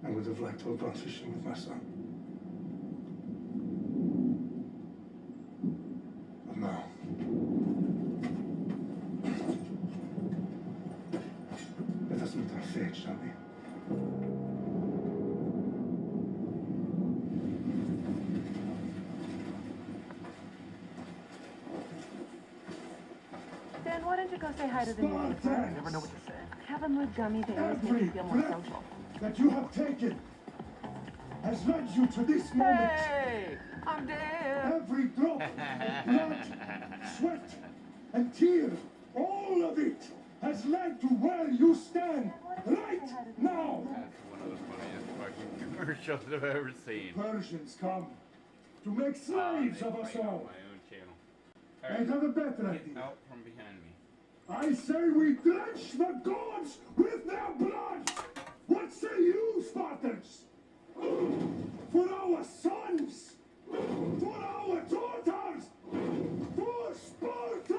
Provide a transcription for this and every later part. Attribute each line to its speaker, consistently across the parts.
Speaker 1: I would have liked to have gone fishing with my son. But now... Let us meet our fate, shall we?
Speaker 2: Dan, why don't you go say hi to the new neighbor?
Speaker 1: Spartans!
Speaker 3: I never know what to say.
Speaker 2: Have them with gummy bears, make
Speaker 1: Every
Speaker 2: you feel more
Speaker 1: breath
Speaker 2: social.
Speaker 1: that you have taken has led you to this moment.
Speaker 2: Hey, I'm Dan.
Speaker 1: Every drop of blood, sweat, and tear, all of it has led to where you stand right now.
Speaker 3: That's one of the funniest fucking commercials I've ever seen.
Speaker 1: Persians come to make
Speaker 3: They
Speaker 1: slaves of us
Speaker 3: fight on
Speaker 1: all.
Speaker 3: my own channel.
Speaker 1: I have a better
Speaker 3: Get
Speaker 1: idea.
Speaker 3: out from behind me.
Speaker 1: I say we drench the gods with their blood! What say you, Spartans? For our sons! For our daughters! For Sparta!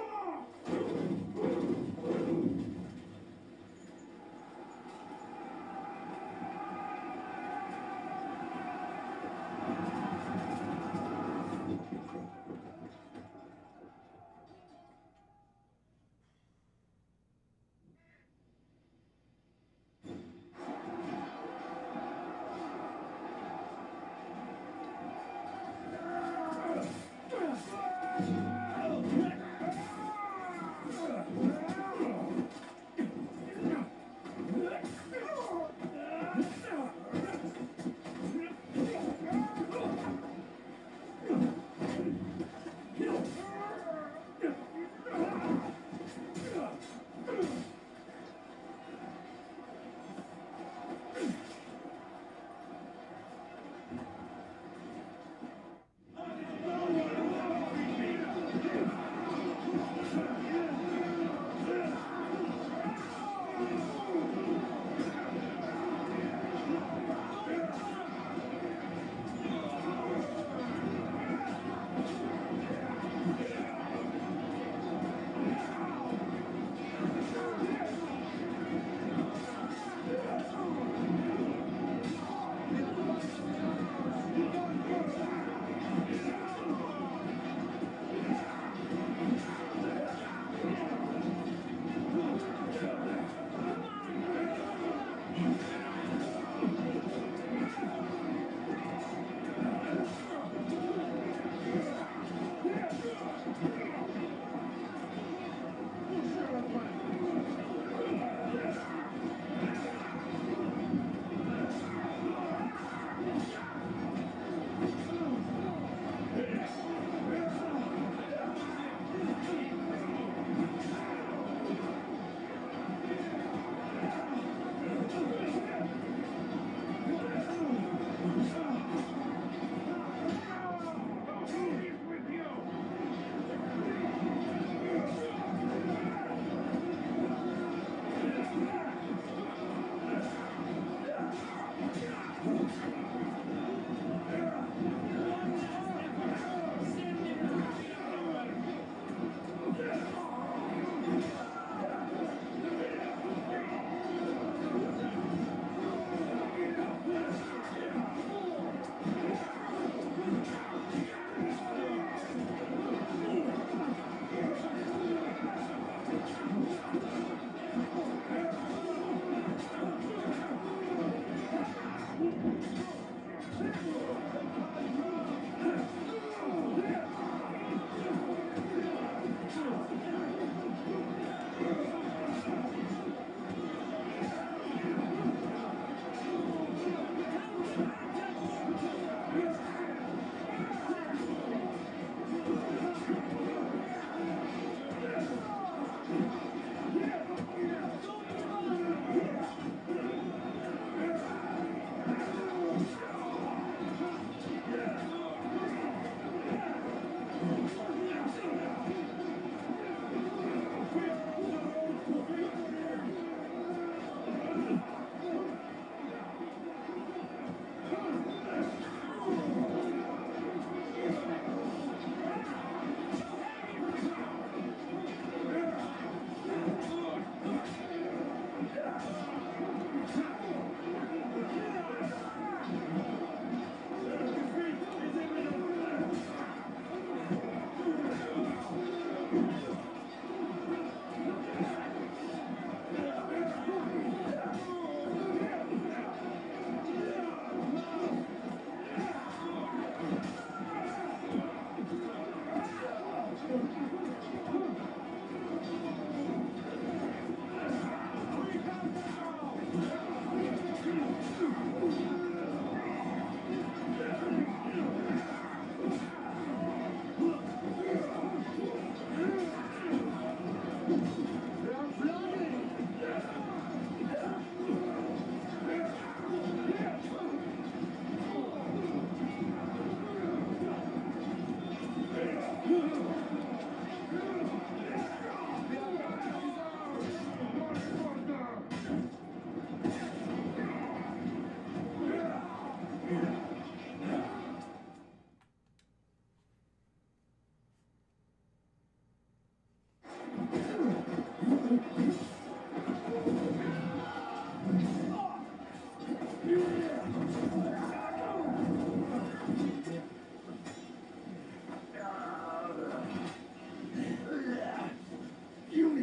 Speaker 1: Unix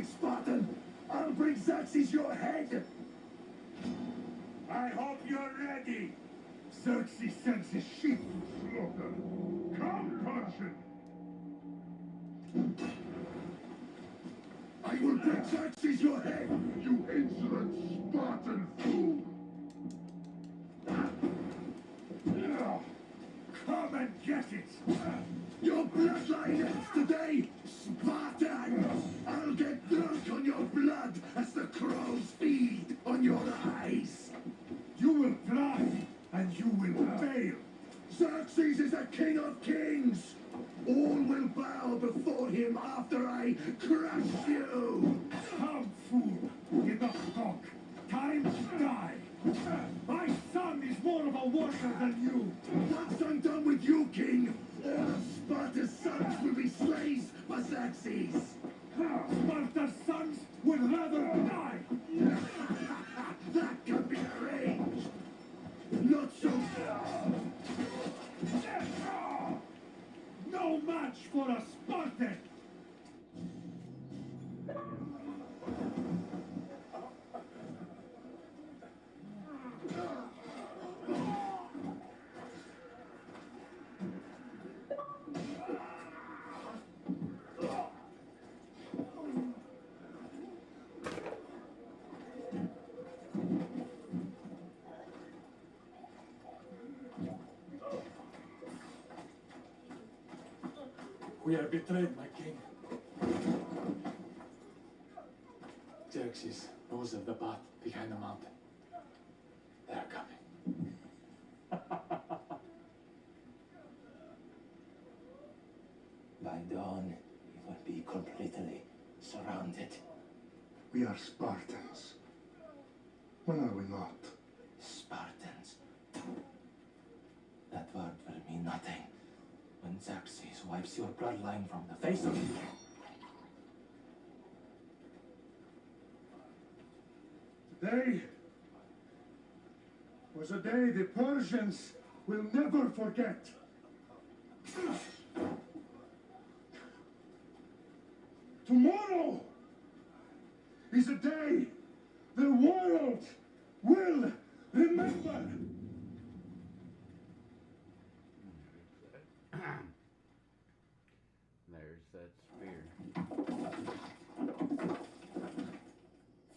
Speaker 1: Spartan, I'll bring Xerxes your head. I hope you're ready. Xerxes sends his sheep to slaughter. Come, Persian. I will bring Xerxes your head, you insolent Spartan fool. Come and get it. Your bloodline ends today, Spartan. I'll get drunk on your blood as the crows feed on your eyes. You will try, and you will fail. Xerxes is the king of kings. All will bow before him after I crush you. Come, fool. Get up, talk. Time to die. My son is more of a warrior than you. Once I'm done with you, king, all of Sparta's sons will be slaves for Xerxes. Sparta's sons would rather die. That can be arranged. Not so. No match for a Spartan.
Speaker 4: We are betrayed, my king. Xerxes knows of the path behind the mountain. They are coming.
Speaker 5: By dawn, we will be completely surrounded.
Speaker 1: We are Spartans. When are we not?
Speaker 5: Spartans. That word will mean nothing when Xerxes wipes your bloodline from the face of it.
Speaker 1: Today was a day the Persians will never forget. Tomorrow is a day the world will remember.
Speaker 3: There's that spear.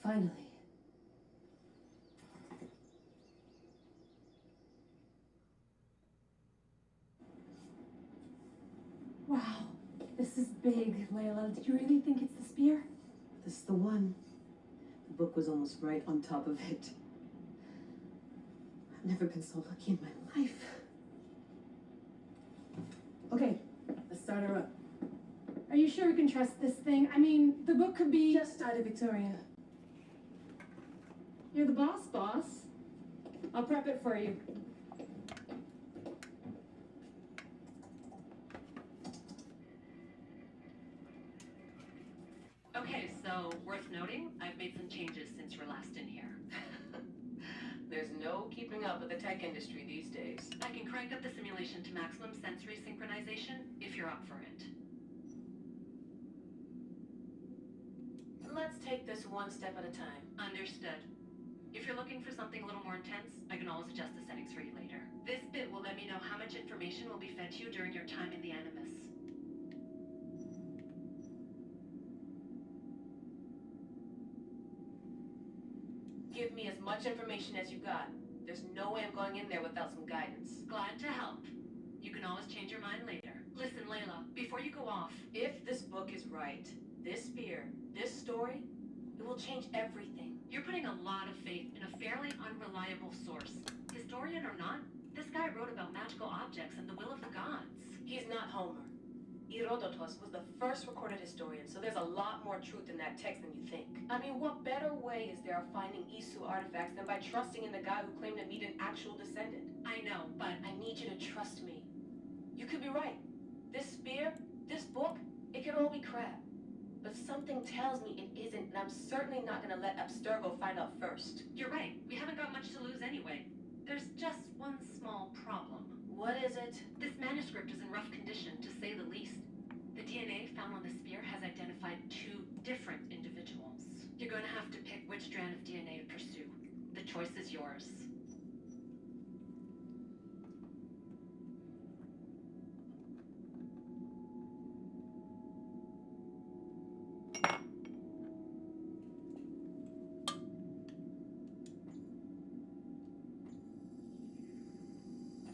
Speaker 6: Finally. Wow, this is big, Layla. Do you really think it's the spear?
Speaker 7: This is the one. The book was almost right on top of it. I've never been so lucky in my life.
Speaker 6: Okay, let's start her up. Are you sure we can trust this thing? I mean, the book could be...
Speaker 7: Just started, Victoria.
Speaker 6: You're the boss, boss. I'll prep it for you.
Speaker 8: Okay, so worth noting, I've made some changes since you were last in here.
Speaker 9: There's no keeping up with the tech industry these days.
Speaker 8: I can crank up the simulation to maximum sensory synchronization if you're up for it.
Speaker 9: Let's take this one step at a time.
Speaker 8: Understood. If you're looking for something a little more intense, I can always adjust the settings for you later. This bit will let me know how much information will be fed to you during your time in the Animus.
Speaker 9: Give me as much information as you got. There's no way I'm going in there without some guidance.
Speaker 8: Glad to help. You can always change your mind later. Listen, Layla, before you go off,
Speaker 9: If this book is right, this spear, this story, it will change everything.
Speaker 8: you're putting a lot of faith in a fairly unreliable source. Historian or not, this guy wrote about magical objects and the will of the gods.
Speaker 9: He's not Homer. Herodotus was the first recorded historian, so there's a lot more truth in that text than you think. I mean, what better way is there of finding Isu artifacts than by trusting in the guy who claimed to meet an actual descendant?
Speaker 8: I know, but
Speaker 9: I need you to trust me. You could be right. This spear, this book, it could all be crap. But something tells me it isn't, and I'm certainly not gonna let Abstergo find out first.
Speaker 8: you're right. We haven't got much to lose anyway. There's just one small problem.
Speaker 9: What is it?
Speaker 8: This manuscript is in rough condition, to say the least. The DNA found on the spear has identified 2 different individuals. You're going to have to pick which strand of DNA to pursue. The choice is yours.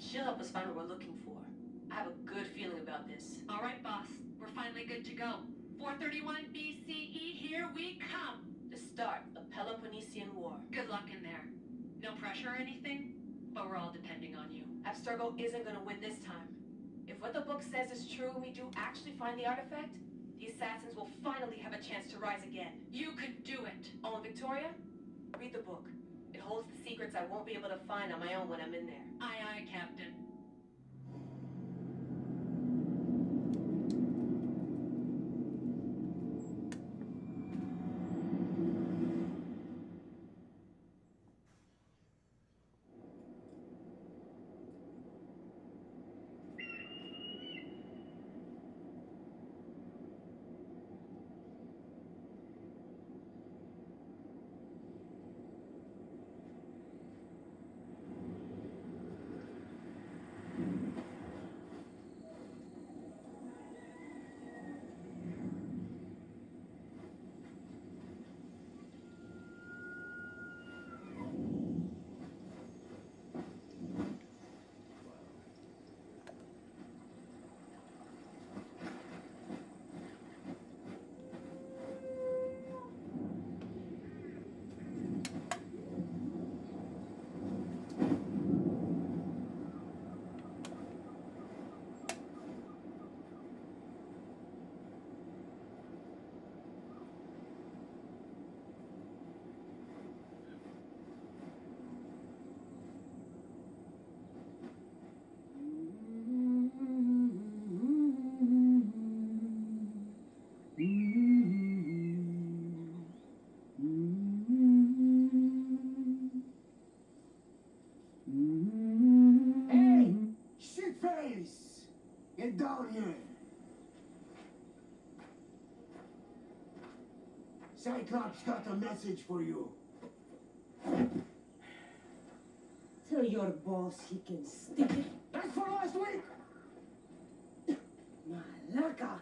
Speaker 9: She'll help us find what we're looking for. I have a good feeling about this.
Speaker 8: All right, boss. We're finally good to go. 431 BCE, here we come.
Speaker 9: The start of Peloponnesian War.
Speaker 8: Good luck in there. No pressure or anything, but we're all depending on you.
Speaker 9: Abstergo isn't gonna win this time. If what the book says is true and we do actually find the artifact, the assassins will finally have a chance to rise again.
Speaker 8: You could do it.
Speaker 9: Oh, and Victoria, read the book. It holds the secrets I won't be able to find on my own when I'm in there.
Speaker 8: Aye, aye, Captain.
Speaker 1: Hey! Shitface! Get down here! Cyclops got a message for you.
Speaker 7: Tell your boss he can stick it.
Speaker 1: That's for last week!
Speaker 7: Malaka!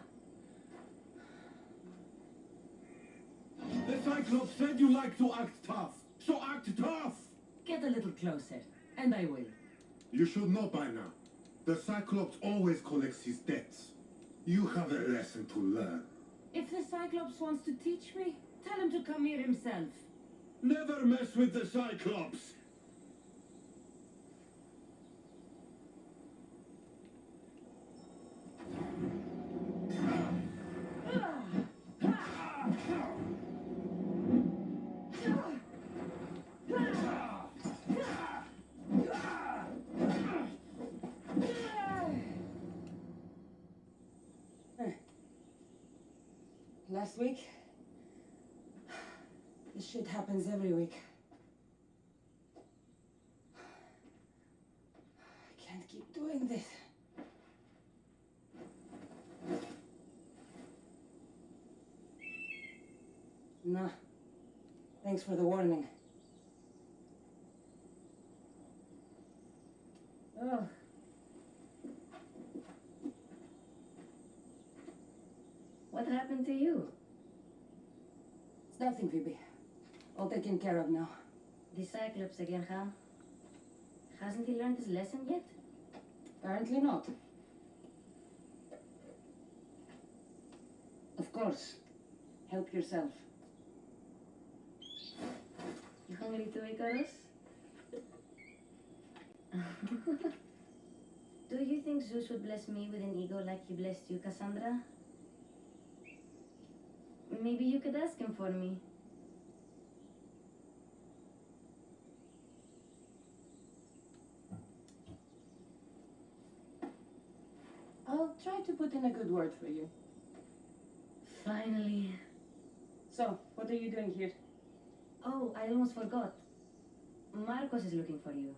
Speaker 1: The Cyclops said you like to act tough, so act tough!
Speaker 7: Get a little closer, and I will.
Speaker 10: You should know by now. The Cyclops always collects his debts. You have a lesson to learn.
Speaker 7: If the Cyclops wants to teach me, tell him to come here himself.
Speaker 1: Never mess with the Cyclops!
Speaker 7: Last week? This shit happens every week. I can't keep doing this. Nah. Thanks for the warning. Oh.
Speaker 11: What happened to you?
Speaker 7: It's nothing, Phoebe. All taken care of now.
Speaker 11: The Cyclops again, huh? Hasn't he learned his lesson yet?
Speaker 7: Apparently not. Of course. Help yourself.
Speaker 11: You hungry too, Icarus? Do you think Zeus would bless me with an ego like he blessed you, Cassandra? Maybe you could ask him for me.
Speaker 9: I'll try to put in a good word for you.
Speaker 11: Finally.
Speaker 9: So, what are you doing here?
Speaker 11: Oh, I almost forgot. Marcos is looking for you.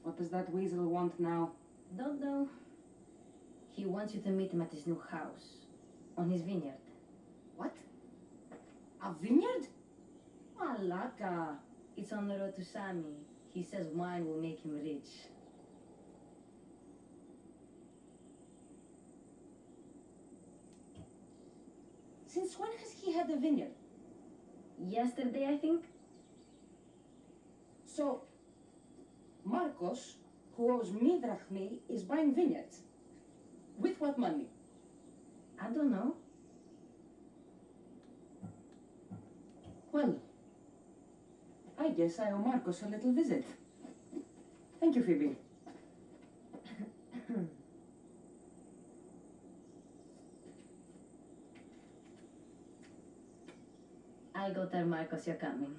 Speaker 9: What does that weasel want now?
Speaker 11: Don't know. He wants you to meet him at his new house. On his vineyard.
Speaker 9: What? A vineyard?
Speaker 11: Malaka. It's on the road to Sami. He says wine will make him rich.
Speaker 9: Since when has he had a vineyard?
Speaker 11: Yesterday, I think.
Speaker 9: So, Marcos, who owes me drachmi, is buying vineyards. With what money?
Speaker 11: I don't know.
Speaker 9: Well, I guess I owe Marcos a little visit. Thank you, Phoebe.
Speaker 11: I'll go tell Marcos you're coming.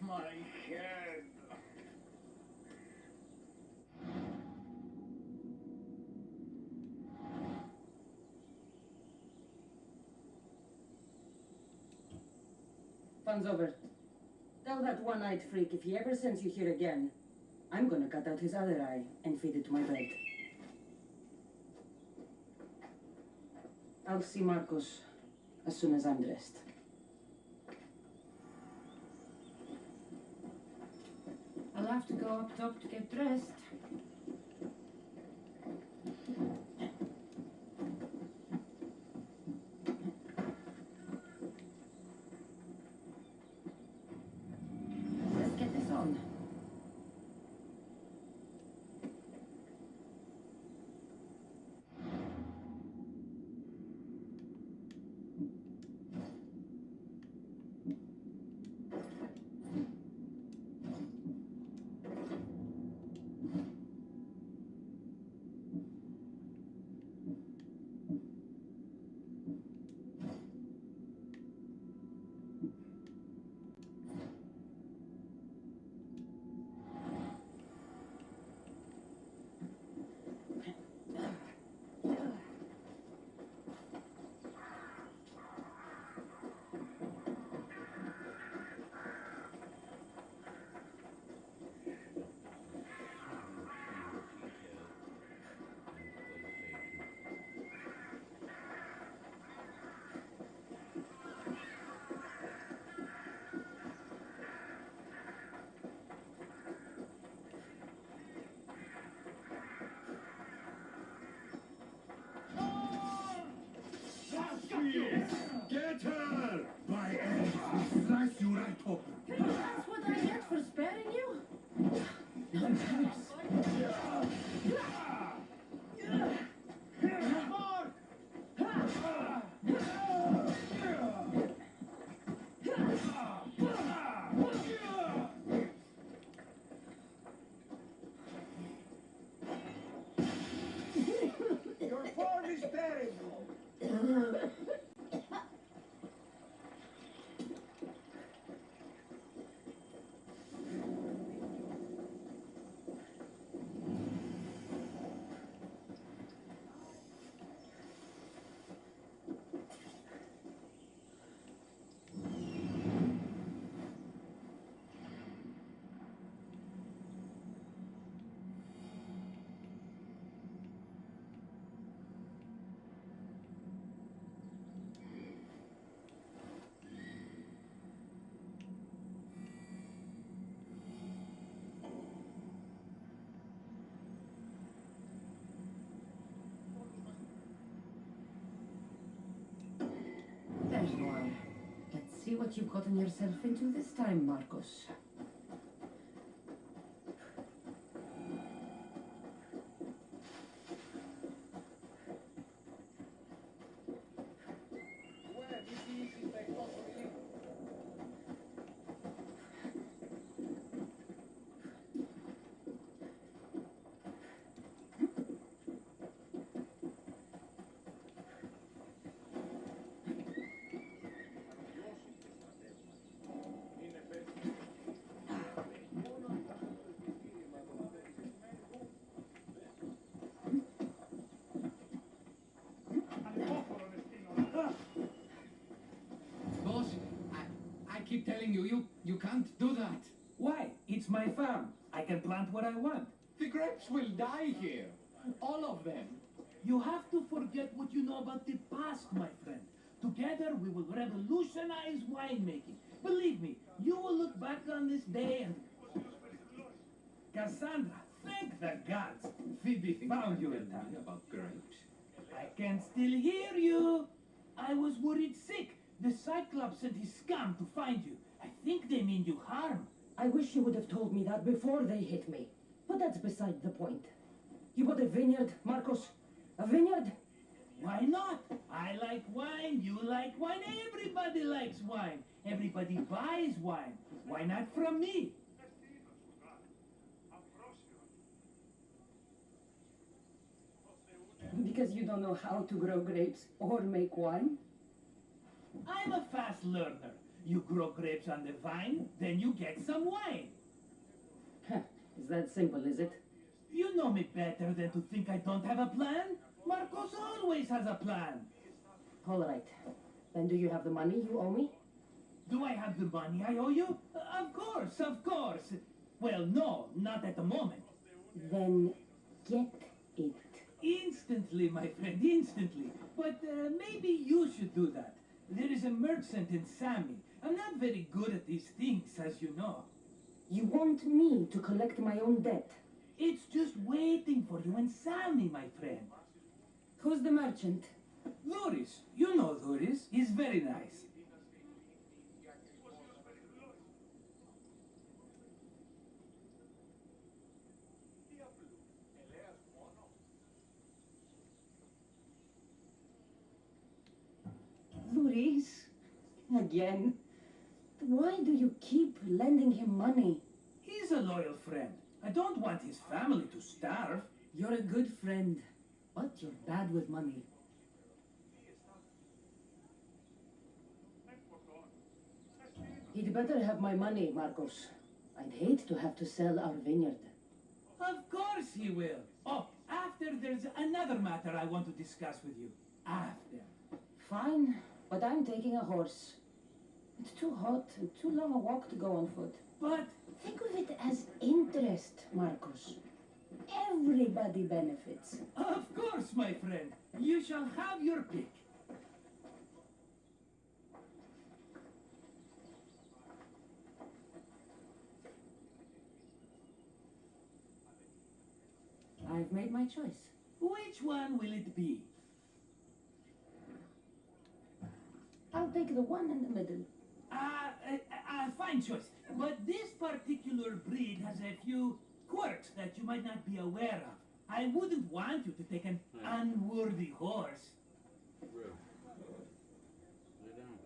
Speaker 4: My head.
Speaker 9: Fun's over. Tell that one-eyed freak if he ever sends you here again, I'm gonna cut out his other eye and feed it to my bed. I'll see Marcos as soon as I'm dressed.
Speaker 6: I'll have to go up top to get dressed.
Speaker 9: Let's get this on.
Speaker 10: Get her! By Ed, we slice you right open.
Speaker 6: That's what I get for sparing you?
Speaker 1: Your form is terrible.
Speaker 6: There you are. Let's see what you've gotten yourself into this time, Marcos.
Speaker 12: keep telling you, you can't do that.
Speaker 13: Why? It's my farm. I can plant what I want.
Speaker 12: The grapes will die here. All of them.
Speaker 13: You have to forget what you know about the past, my friend. Together we will revolutionize winemaking. Believe me, you will look back on this day and... Cassandra, thank the gods. Phoebe found you in time.
Speaker 12: About grapes?
Speaker 13: I can still hear you. I was worried sick. The Cyclops sent his scum to find you. I think they mean you harm.
Speaker 11: I wish you would have told me that before they hit me. But that's beside the point. You bought a vineyard, Marcos? A vineyard?
Speaker 13: Why not? I like wine, you like wine, everybody likes wine. Everybody buys wine. Why not from me?
Speaker 11: Because you don't know how to grow grapes or make wine?
Speaker 13: I'm a fast learner. You grow grapes on the vine, then you get some wine.
Speaker 11: Huh. Is that simple, is it?
Speaker 13: You know me better than to think I don't have a plan. Marcos always has a plan.
Speaker 11: All right. Then do you have the money you owe me?
Speaker 13: Do I have the money I owe you? Of course, of course. Well, no, not at the moment.
Speaker 11: Then get it.
Speaker 13: Instantly, my friend, instantly. But maybe you should do that. There is a merchant in Sami. I'm not very good at these things, as you know.
Speaker 11: You want me to collect my own debt?
Speaker 13: It's just waiting for you in Sami, my friend.
Speaker 11: Who's the merchant?
Speaker 13: Duris. You know Duris. He's very nice.
Speaker 11: Luis? Again? Why do you keep lending him money?
Speaker 13: He's a loyal friend. I don't want his family to starve.
Speaker 11: You're a good friend, but you're bad with money. He'd better have my money, Marcos. I'd hate to have to sell our vineyard.
Speaker 13: Of course he will. Oh, after there's another matter I want to discuss with you. After.
Speaker 11: Fine, but I'm taking a horse. It's too hot and too long a walk to go on foot.
Speaker 13: But
Speaker 11: think of it as interest, Marcos. Everybody benefits.
Speaker 13: Of course, my friend. You shall have your pick.
Speaker 11: I've made my choice.
Speaker 13: Which one will it be?
Speaker 11: I'll take the one in the middle.
Speaker 13: Fine choice. But this particular breed has a few quirks that you might not be aware of. I wouldn't want you to take an unworthy horse.
Speaker 3: Lay down.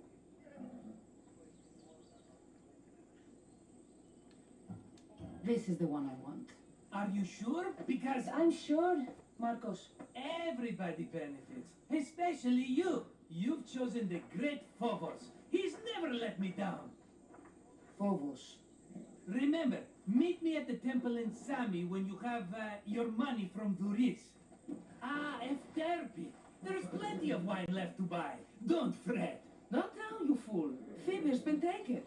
Speaker 11: This is the one I want.
Speaker 13: Are you sure? Because
Speaker 11: I'm sure, Marcos.
Speaker 13: everybody benefits, especially you. You've chosen the great Phobos. He's never let me down.
Speaker 11: Phobos.
Speaker 13: Remember, meet me at the temple in Sami when you have your money from Duris. Efterpi. There's plenty of wine left to buy. Don't fret.
Speaker 14: Not now, you fool. Phoebe's been taken.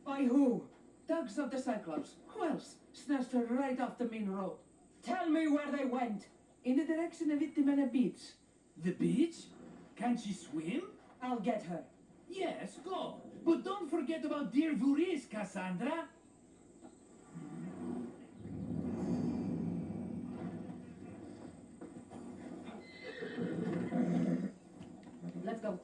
Speaker 14: By who? Thugs of the Cyclops. Who else? Snatched her right off the main road. Tell me where they went. In the direction of Itimena Beach.
Speaker 13: The beach? Can she swim?
Speaker 14: I'll get her.
Speaker 13: Yes, go. But don't forget about dear Duris, Cassandra.
Speaker 11: Let's go.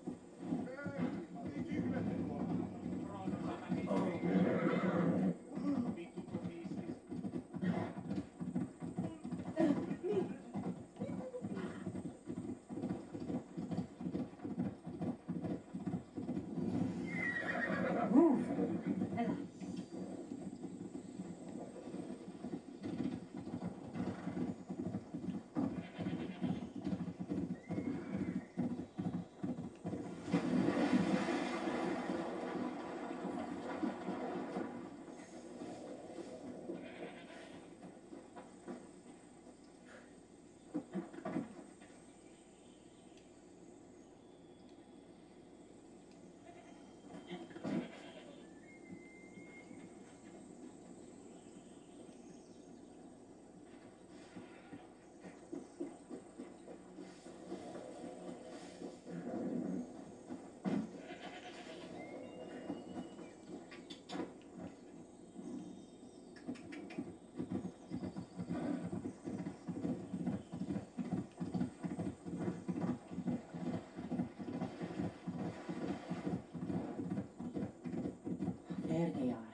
Speaker 11: There they are.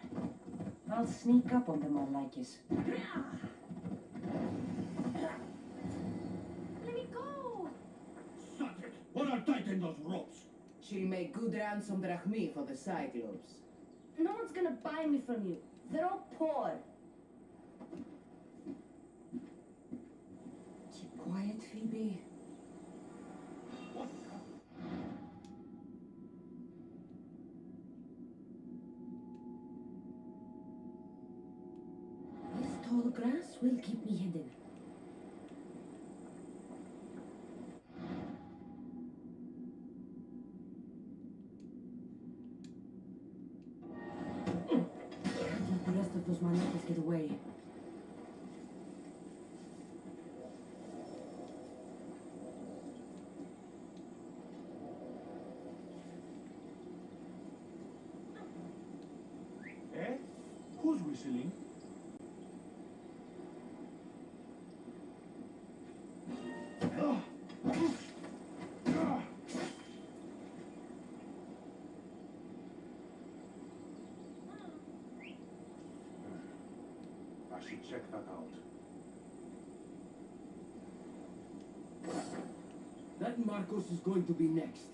Speaker 11: I'll sneak up on them all like this.
Speaker 6: Let me go!
Speaker 1: Shut it! What are tighten those ropes?
Speaker 14: She'll make good ransom drachmi for the Cyclops.
Speaker 6: No one's gonna buy me from you. They're all poor.
Speaker 11: Keep quiet, Phoebe. This tall grass will keep me hidden. Can't let the rest of those manatas get away.
Speaker 1: Eh? Who's whistling? I should check that out.
Speaker 13: That Marcos is going to be next.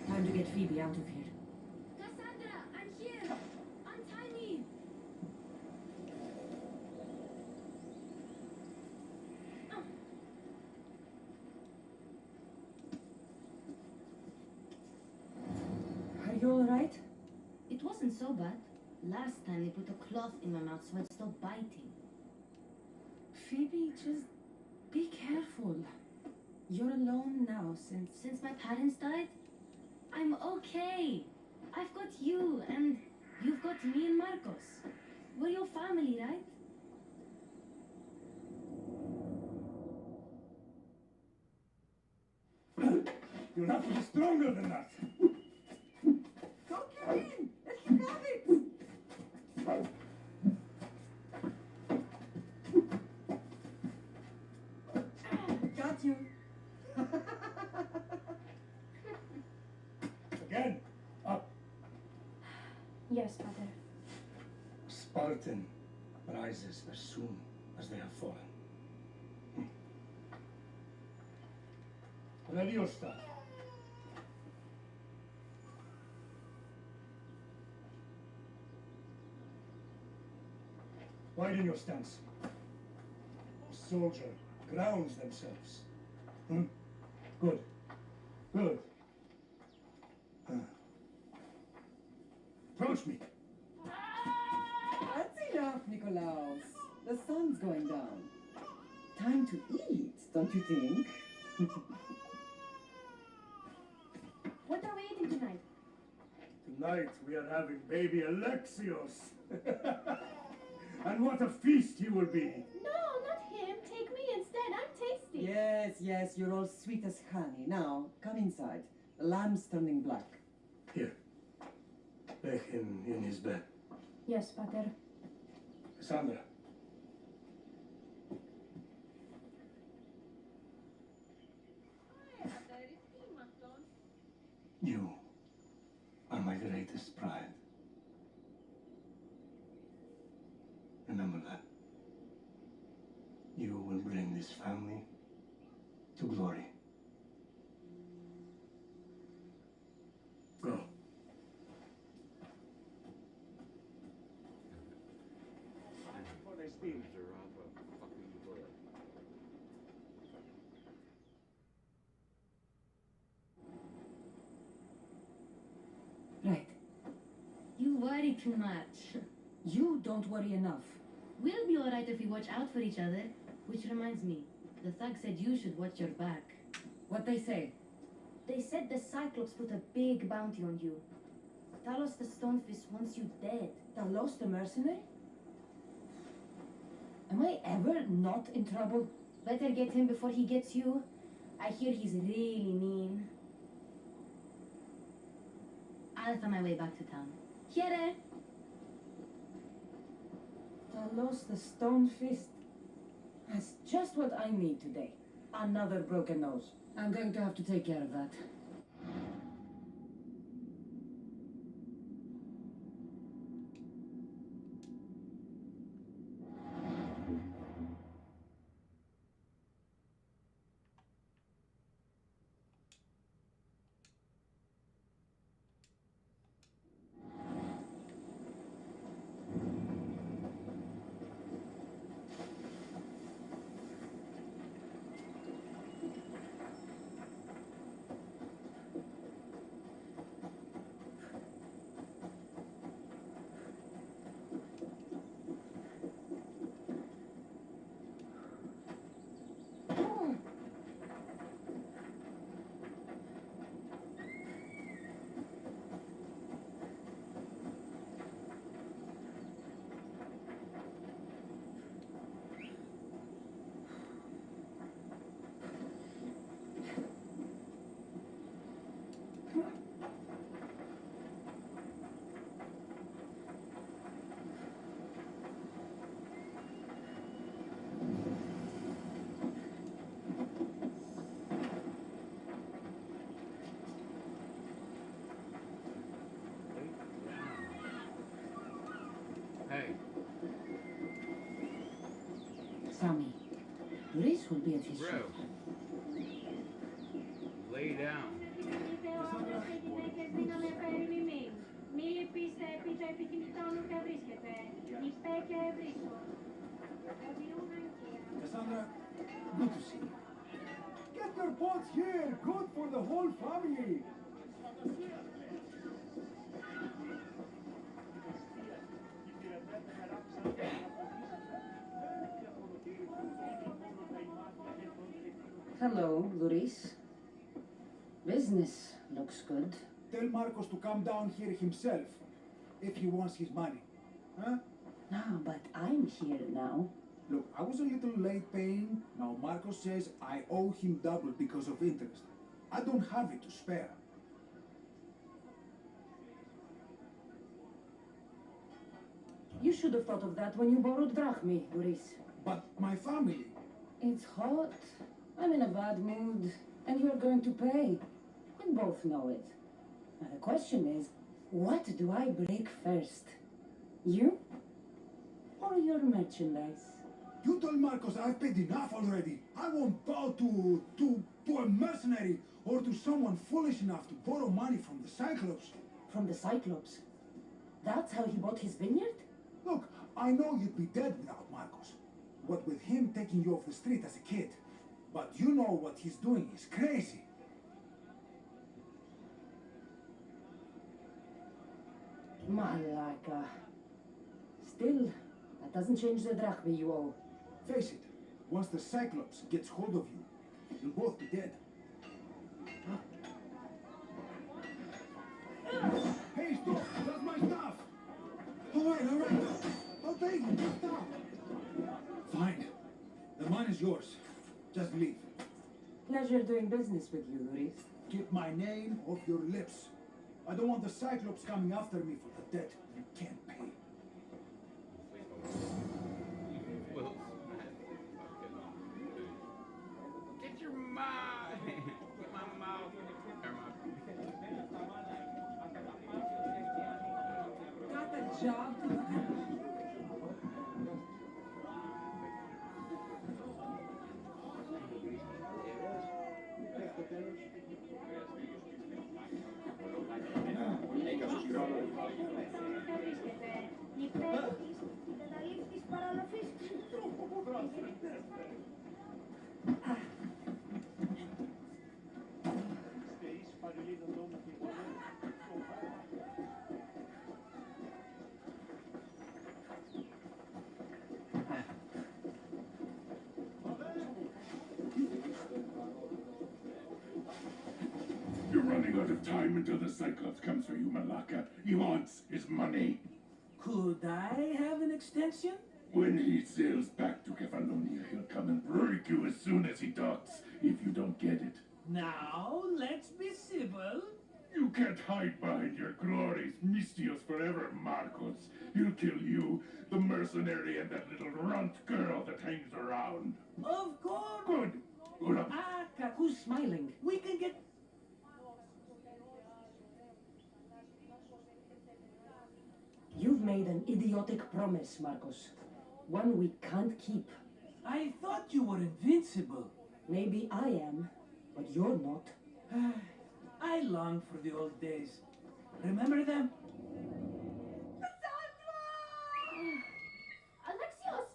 Speaker 11: Time to get Phoebe out of here.
Speaker 6: Cassandra, I'm here! Untie me!
Speaker 11: Are you alright?
Speaker 15: It wasn't so bad. Last time they put a cloth in my mouth so I'd stop biting.
Speaker 11: Phoebe, just be careful. You're alone now
Speaker 15: Since my parents died? I'm okay. I've got you, and you've got me and Marcos. We're your family, right?
Speaker 1: You'll have to be stronger than that.
Speaker 14: Don't give in! Let him have it! Got you.
Speaker 1: Again. Up.
Speaker 6: Yes, Father.
Speaker 10: Spartan rises as soon as they have fallen.
Speaker 1: Ready your stuff. Widen your stance. A soldier grounds themselves. Good. Good. Approach me.
Speaker 14: That's enough, Nikolaus. The sun's going down. Time to eat, don't you think?
Speaker 6: What are we eating tonight?
Speaker 1: Tonight we are having baby Alexios. And what a feast he will be.
Speaker 6: No, not him. Take me instead. I'm tasty.
Speaker 14: Yes, yes, you're all sweet as honey. Now, come inside. The lamb's turning black.
Speaker 10: Here. Lay him in his bed.
Speaker 6: Yes, Pater.
Speaker 10: Cassandra. You are my greatest pride. Remember that. You will bring this family to glory. Go.
Speaker 1: Before they speak.
Speaker 11: Right.
Speaker 15: You worry too much.
Speaker 11: You don't worry enough.
Speaker 15: We'll be alright if we watch out for each other. Which reminds me, the thug said you should watch your back.
Speaker 11: What they say?
Speaker 15: They said the Cyclops put a big bounty on you. Talos the Stonefist wants you dead.
Speaker 11: Talos the mercenary? Am I ever not in trouble?
Speaker 15: Better get him before he gets you. I hear he's really mean. I'll find my way back to town. Here!
Speaker 11: Talos the Stone Fist. That's just what I need today. Another broken nose. I'm going to have to take care of that.
Speaker 3: Hey.
Speaker 11: Sammy, Reese will be at his
Speaker 3: Bro.
Speaker 11: shop.
Speaker 3: Lay down.
Speaker 1: Cassandra, good to see you. Get your pots here. Good for the whole family.
Speaker 11: Hello, Luis. Business looks good.
Speaker 1: Tell Marcos to come down here himself if he wants his money. Huh?
Speaker 11: No, but I'm here now.
Speaker 1: Look, I was a little late paying. Now Marcos says I owe him double because of interest. I don't have it to spare.
Speaker 11: You should have thought of that when you borrowed drachmi, Luis.
Speaker 1: But my family...
Speaker 11: It's hot. I'm in a bad mood. And you're going to pay. We both know it. Now the question is, what do I break first? You? Or your merchandise?
Speaker 1: You told Marcos I've paid enough already. I won't bow to a mercenary or to someone foolish enough to borrow money from the Cyclops.
Speaker 11: From the Cyclops? That's how he bought his vineyard?
Speaker 1: Look, I know you'd be dead without Marcos. What with him taking you off the street as a kid. But you know what he's doing is crazy.
Speaker 11: Malaka. Still, that doesn't change the drachmi you owe.
Speaker 1: Face it, once the Cyclops gets hold of you, you'll both be dead. Hey, stop! That's my stuff! Alright. I'll take it. Stop! Fine. The money is yours. Just leave.
Speaker 11: Pleasure doing business with you, Luis.
Speaker 1: Keep my name off your lips. I don't want the Cyclops coming after me for the debt you can't pay.
Speaker 3: Get your mind. Get my mouth.
Speaker 14: Got a job to do.
Speaker 10: You're running out of time until the Cyclops comes for you, Malaka. He wants his money.
Speaker 13: Could I have an extension?
Speaker 1: When he sails back to Kefalonia, he'll come and break you as soon as he docks, if you don't get it.
Speaker 13: Now, let's be civil.
Speaker 1: You can't hide behind your glories, Mistios forever, Marcos. He'll kill you, the mercenary, and that little runt girl that hangs around.
Speaker 13: Of course.
Speaker 1: Good. Good.
Speaker 14: Ah, Kaku's smiling.
Speaker 13: We can get...
Speaker 11: You've made an idiotic promise, Marcos. One we can't keep.
Speaker 13: I thought you were invincible.
Speaker 11: Maybe I am, but you're not.
Speaker 13: I long for the old days. Remember them?
Speaker 15: Alexios!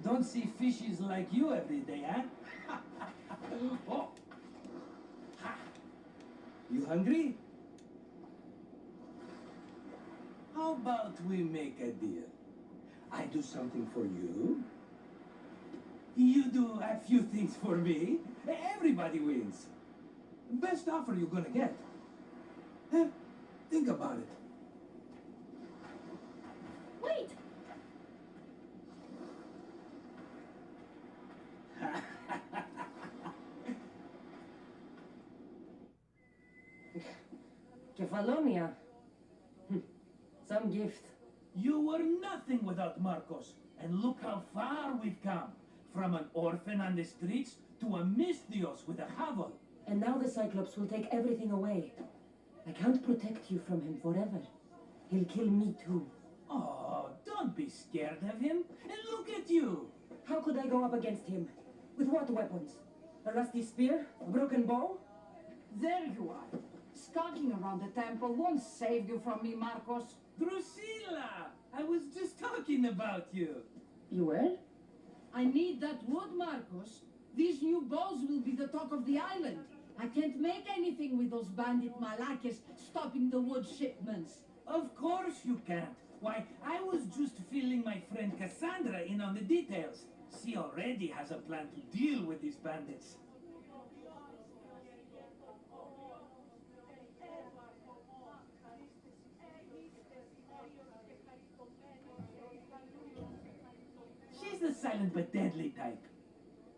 Speaker 13: Don't see fishes like you every day, huh? Oh. Ha. You hungry? How about we make a deal? I do something for you. You do a few things for me. Everybody wins. Best offer you're gonna get. Huh? Think about it.
Speaker 15: Wait!
Speaker 11: Kefalonia. Some gift.
Speaker 13: You were nothing without Marcos. And look how far we've come. From an orphan on the streets to a Misthios with a hovel.
Speaker 11: And now the Cyclops will take everything away. I can't protect you from him forever. He'll kill me too.
Speaker 13: Oh, don't be scared of him. And look at you.
Speaker 11: How could I go up against him? With what weapons? A rusty spear? A broken bow?
Speaker 14: There you are. Skulking around the temple won't save you from me, Marcos.
Speaker 13: Drusilla! I was just talking about you.
Speaker 11: You were?
Speaker 14: I need that wood, Marcos. These new bows will be the talk of the island. I can't make anything with those bandit malakes stopping the wood shipments.
Speaker 13: Of course you can't. Why, I was just filling my friend Cassandra in on the details. She already has a plan to deal with these bandits. She's the silent but deadly type.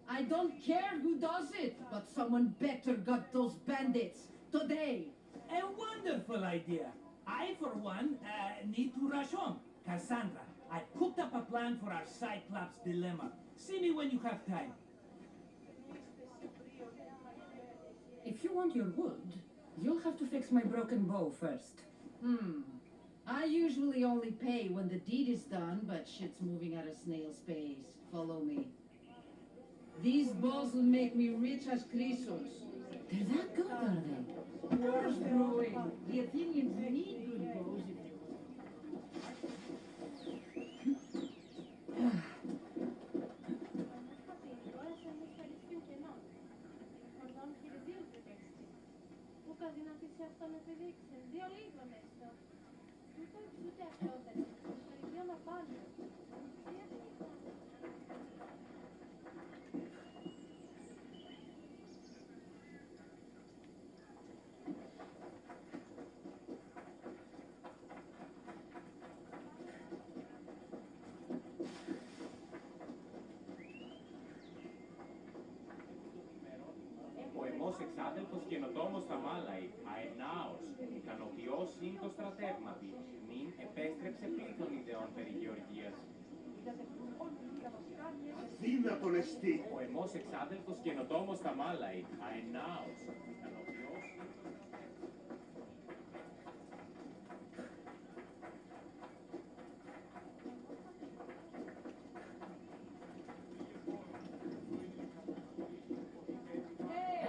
Speaker 14: I don't care who does it, but someone better got those bandits today.
Speaker 13: A wonderful idea. I, for one, need to rush home. Cassandra, I cooked up a plan for our Cyclops dilemma. See me when you have time.
Speaker 11: If you want your wood, you'll have to fix my broken bow first.
Speaker 14: I usually only pay when the deed is done, but shit's moving at a snail's pace. Follow me. These bows will make me rich as Chrysos.
Speaker 11: They're that good, are they?
Speaker 14: War's brewing. The Athenians need good bows if
Speaker 12: εξάδελφος καινοτόμος στα Μάλαϊ, αενάος, ικανοποιός συν το στρατεύματι, νυν επέστρεψε πλήθων ιδεών περί γεωργίας.
Speaker 1: Αδύνατον εστί.
Speaker 12: Ο εμός εξάδελφος καινοτόμος στα Μάλαϊ, αενάος, ικανοποιός.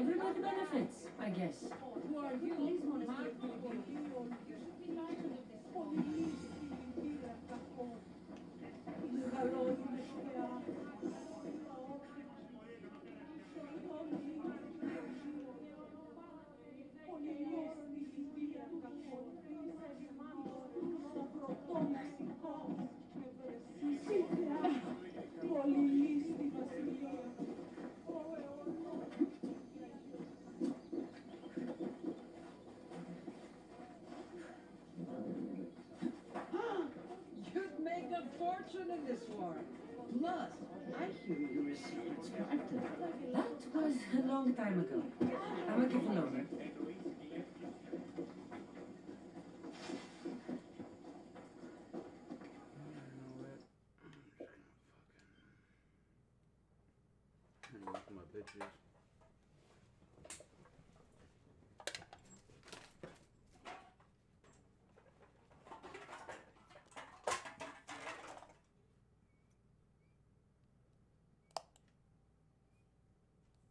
Speaker 11: Everybody benefits, I guess.
Speaker 6: Who are you?
Speaker 14: You'd make a fortune in this war. Plus, I hear you were a secret Spartan.
Speaker 11: That was a long time ago. I'm a Kefalover.
Speaker 3: My pictures.